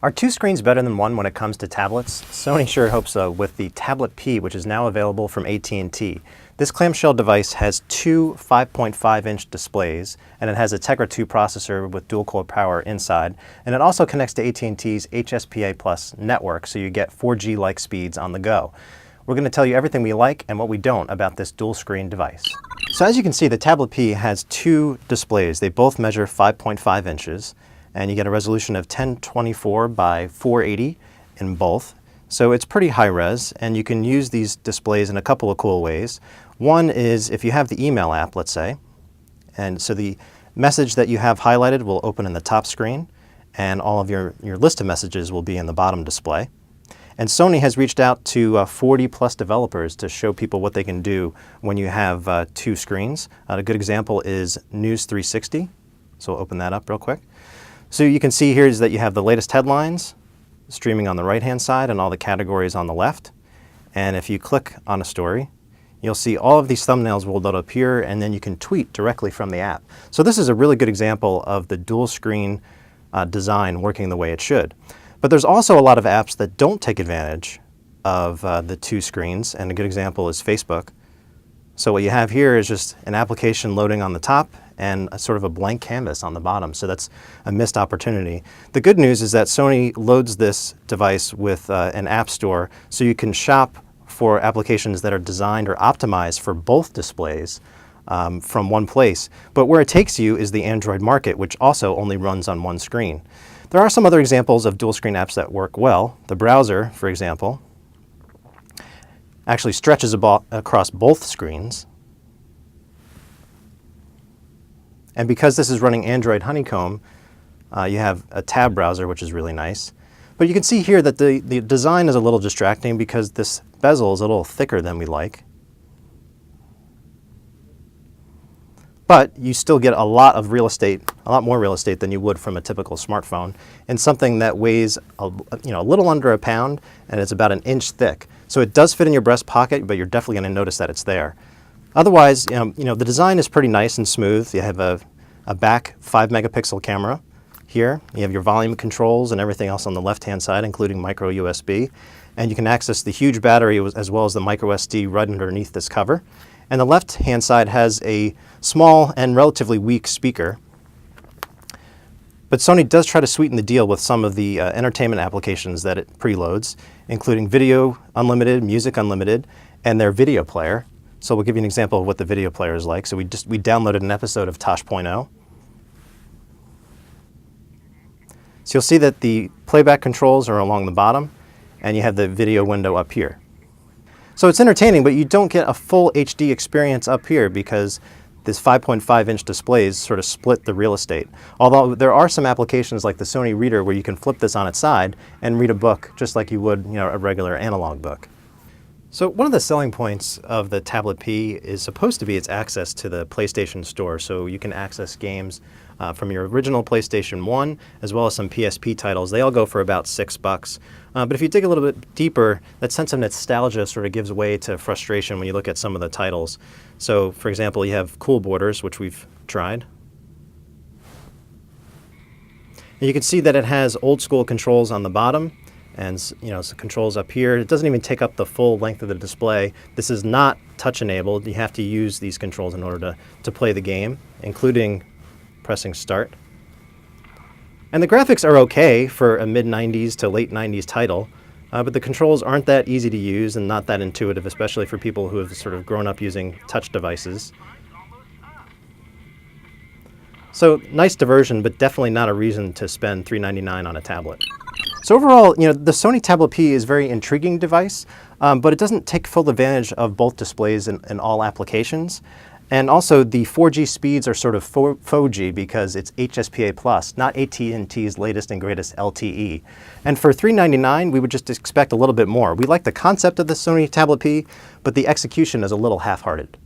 Are two screens better than one when it comes to tablets? Sony sure hopes so with the Tablet P, which is now available from AT&T. This clamshell device has two 5.5-inch displays, and it has a Tegra 2 processor with dual-core power inside, and it also connects to AT&T's HSPA Plus network, so you get 4G-like speeds on the go. We're going to tell you everything we like and what we don't about this dual-screen device. So as you can see, the Tablet P has two displays. They both measure 5.5 inches. And you get a resolution of 1024 by 480 in both. So it's pretty high res, and you can use these displays in a couple of cool ways. One is if you have the email app, let's say, and so the message that you have highlighted will open in the top screen, and all of your list of messages will be in the bottom display. And Sony has reached out to 40 plus developers to show people what they can do when you have two screens. A good example is News 360. So we'll open that up real quick. So you can see here is that you have the latest headlines streaming on the right-hand side and all the categories on the left. And if you click on a story, you'll see all of these thumbnails will appear, and then you can tweet directly from the app. So this is a really good example of the dual screen design working the way it should. But there's also a lot of apps that don't take advantage of the two screens, and a good example is Facebook. So what you have here is just an application loading on the top and a sort of a blank canvas on the bottom. So that's a missed opportunity. The good news is that Sony loads this device with an app store, so you can shop for applications that are designed or optimized for both displays from one place. But where it takes you is the Android market, which also only runs on one screen. There are some other examples of dual screen apps that work well. The browser, for example, actually stretches across both screens. And because this is running Android Honeycomb, you have a tab browser, which is really nice. But you can see here that the design is a little distracting because this bezel is a little thicker than we like. But you still get a lot of real estate, a lot more real estate than you would from a typical smartphone, and something that weighs a little under a pound, and it's about an inch thick. So it does fit in your breast pocket, but you're definitely going to notice that it's there. Otherwise, the design is pretty nice and smooth. You have a back 5-megapixel camera here. You have your volume controls and everything else on the left-hand side, including micro USB. And you can access the huge battery as well as the micro SD right underneath this cover. And the left-hand side has a small and relatively weak speaker. But Sony does try to sweeten the deal with some of the entertainment applications that it preloads, including Video Unlimited, Music Unlimited, and their video player. So we'll give you an example of what the video player is like. So we downloaded an episode of Tosh.0. So you'll see that the playback controls are along the bottom, and you have the video window up here. So it's entertaining, but you don't get a full HD experience up here because this 5.5-inch displays sort of split the real estate. Although there are some applications like the Sony Reader where you can flip this on its side and read a book just like you would a regular analog book. So one of the selling points of the Tablet P is supposed to be its access to the PlayStation Store, so you can access games from your original PlayStation 1 as well as some PSP titles. They all go for about $6. But if you dig a little bit deeper, that sense of nostalgia sort of gives way to frustration when you look at some of the titles. So for example, you have Cool Borders, which we've tried. And you can see that it has old school controls on the bottom, and some controls up here. It doesn't even take up the full length of the display. This is not touch enabled. You have to use these controls in order to play the game, including pressing start. And the graphics are okay for a mid-90s to late 90s title, but the controls aren't that easy to use and not that intuitive, especially for people who have sort of grown up using touch devices. So nice diversion, but definitely not a reason to spend $399 on a tablet. So overall, the Sony Tablet P is a very intriguing device, but it doesn't take full advantage of both displays in all applications. And also the 4G speeds are sort of faux G because it's HSPA Plus, not AT&T's latest and greatest LTE. And for $399, we would just expect a little bit more. We like the concept of the Sony Tablet P, but the execution is a little half-hearted.